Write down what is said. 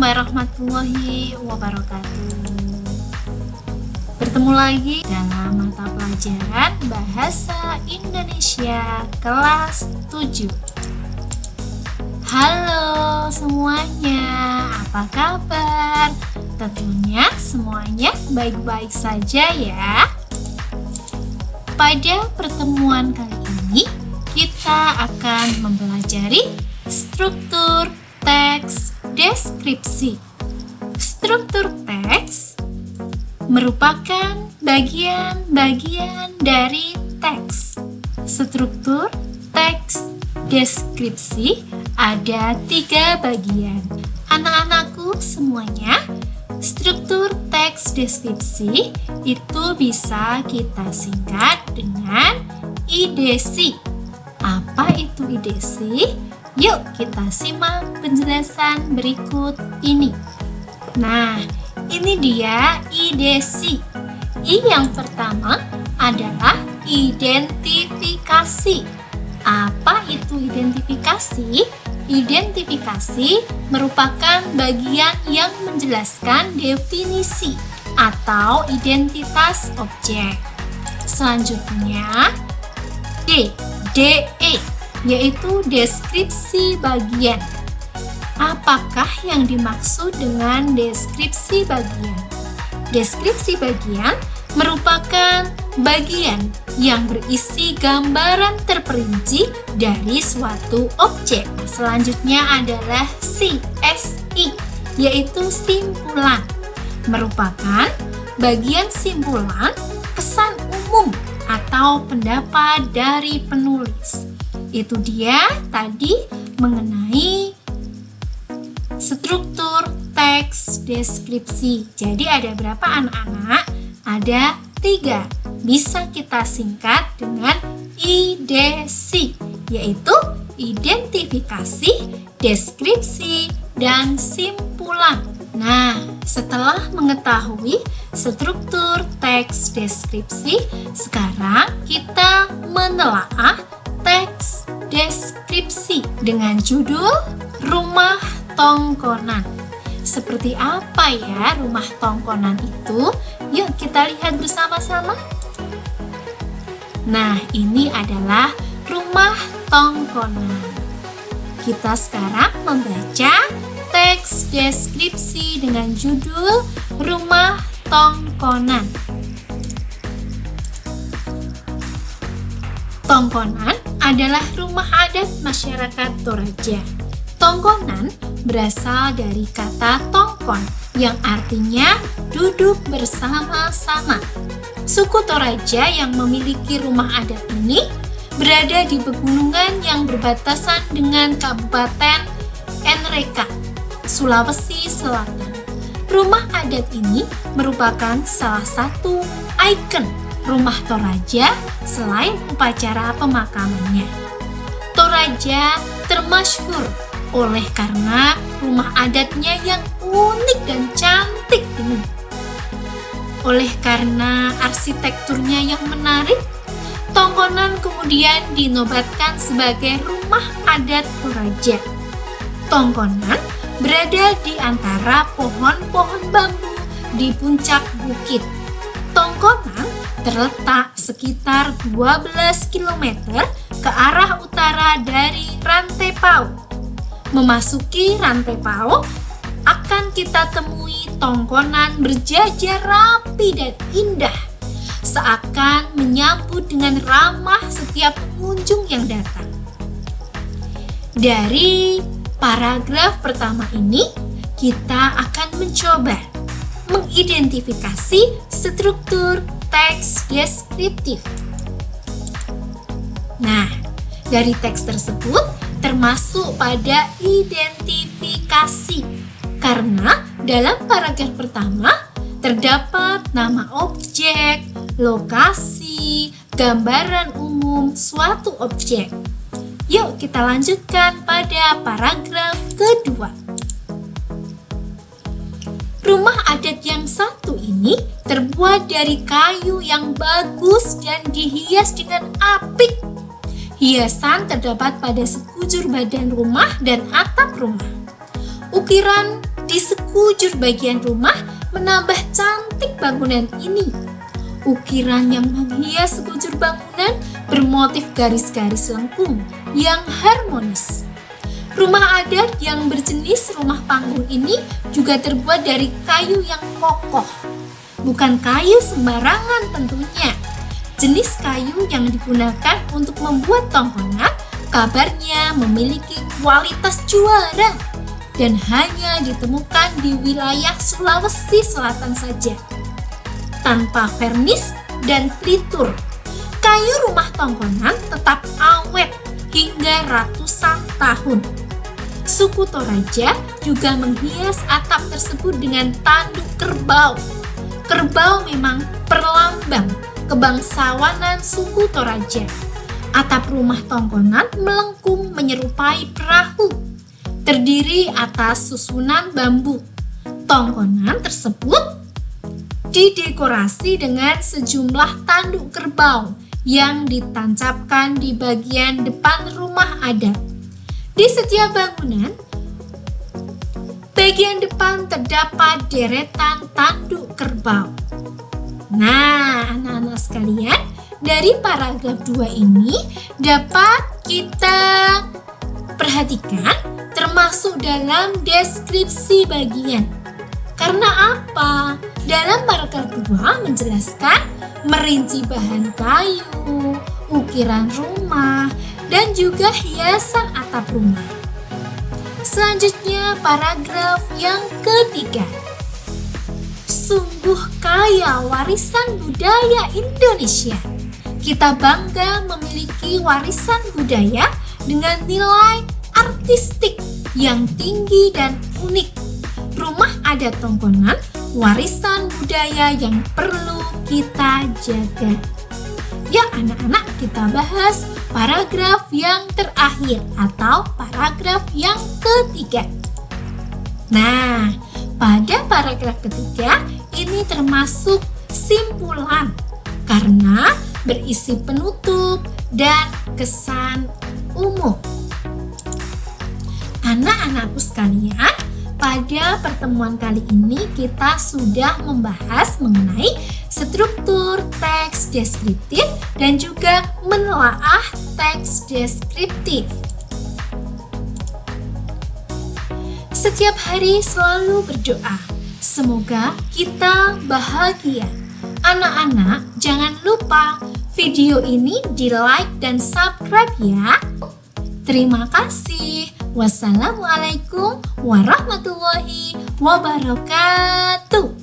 warahmatullahi wabarakatuh. Bertemu lagi dalam mata pelajaran Bahasa Indonesia kelas 7. Halo semuanya, apa kabar? Tentunya semuanya baik-baik saja ya. Pada pertemuan kali ini kita akan mempelajari struktur teks deskripsi. Struktur teks merupakan bagian-bagian dari teks. Struktur teks deskripsi ada 3 bagian. Anak-anakku semuanya, struktur teks deskripsi itu bisa kita singkat dengan IDC. Apa itu IDC? Yuk kita simak penjelasan berikut ini. Nah, ini dia IDC. I yang pertama adalah identifikasi. Apa itu identifikasi? Identifikasi merupakan bagian yang menjelaskan definisi atau identitas objek. Selanjutnya, DE yaitu deskripsi bagian. Apakah yang dimaksud dengan deskripsi bagian? Deskripsi bagian merupakan bagian yang berisi gambaran terperinci dari suatu objek. Selanjutnya adalah CSI, yaitu simpulan. Merupakan bagian simpulan pesan umum atau pendapat dari penulis. Itu dia tadi mengenai struktur teks deskripsi. Jadi ada berapa anak-anak? Ada 3. Bisa kita singkat dengan IDC, yaitu identifikasi, deskripsi, dan simpulan. Nah, setelah mengetahui struktur teks deskripsi, sekarang kita menelaah teks deskripsi dengan judul Rumah Tongkonan. Seperti apa ya rumah tongkonan itu? Yuk kita lihat bersama-sama. Nah, ini adalah rumah tongkonan. Kita sekarang membaca teks deskripsi dengan judul Rumah Tongkonan. Tongkonan adalah rumah adat masyarakat Toraja. Tongkonan berasal dari kata tongkon yang artinya duduk bersama-sama. Suku Toraja yang memiliki rumah adat ini berada di pegunungan yang berbatasan dengan Kabupaten Nreka, Sulawesi Selatan. Rumah adat ini merupakan salah satu ikon rumah Toraja selain upacara pemakamannya. Toraja termasyhur oleh karena rumah adatnya yang unik dan cantik ini. Oleh karena arsitekturnya yang menarik, Tongkonan kemudian dinobatkan sebagai rumah adat Toraja. Tongkonan berada di antara pohon-pohon bambu di puncak bukit. Tongkonan terletak sekitar 12 km ke arah utara dari Rantai Pau. Memasuki Rantai Pau, akan kita temui tongkonan berjajar rapi dan indah, seakan menyambut dengan ramah setiap pengunjung yang datang. Dari paragraf pertama ini, kita akan mencoba mengidentifikasi struktur teks deskriptif. Nah, dari teks tersebut termasuk pada identifikasi, karena dalam paragraf pertama terdapat nama objek, lokasi, gambaran umum suatu objek. Yuk kita lanjutkan pada paragraf kedua. Rumah adat yang satu ini terbuat dari kayu yang bagus dan dihias dengan apik. Hiasan terdapat pada sekujur badan rumah dan atap rumah. Ukiran di sekujur bagian rumah menambah cantik bangunan ini. Ukiran yang menghias sekujur bangunan bermotif garis-garis lengkung yang harmonis. Rumah adat yang berjenis rumah panggung ini juga terbuat dari kayu yang kokoh. Bukan kayu sembarangan tentunya. Jenis kayu yang digunakan untuk membuat tongkonan kabarnya memiliki kualitas juara dan hanya ditemukan di wilayah Sulawesi Selatan saja. Tanpa vernis dan pelitur, kayu rumah tongkonan tetap awet hingga ratusan tahun. Suku Toraja juga menghias atap tersebut dengan tanduk kerbau. Kerbau memang perlambang kebangsawanan suku Toraja. Atap rumah tongkonan melengkung menyerupai perahu, terdiri atas susunan bambu. Tongkonan tersebut didekorasi dengan sejumlah tanduk kerbau yang ditancapkan di bagian depan rumah adat. Di setiap bangunan, bagian depan terdapat deretan tanduk kerbau. Nah, anak-anak sekalian, dari paragraf 2 ini dapat kita perhatikan termasuk dalam deskripsi bagian. Karena apa? Dalam paragraf 2 menjelaskan merinci bahan kayu, ukiran rumah, dan juga hiasan atap rumah. Selanjutnya paragraf yang ketiga. Sungguh kaya warisan budaya Indonesia. Kita bangga memiliki warisan budaya dengan nilai artistik yang tinggi dan unik. Rumah adat Tongkonan warisan budaya yang perlu kita jaga. Ya anak-anak, kita bahas paragraf yang terakhir atau paragraf yang ketiga. Nah, pada paragraf ketiga ini termasuk simpulan karena berisi penutup dan kesan umum. Anak-anakku sekalian, pada pertemuan kali ini kita sudah membahas mengenai struktur teks deskriptif dan juga menelaah teks deskriptif. Setiap hari selalu berdoa, semoga kita bahagia. Anak-anak, jangan lupa video ini di-like dan subscribe ya. Terima kasih. Wassalamualaikum warahmatullahi wabarakatuh.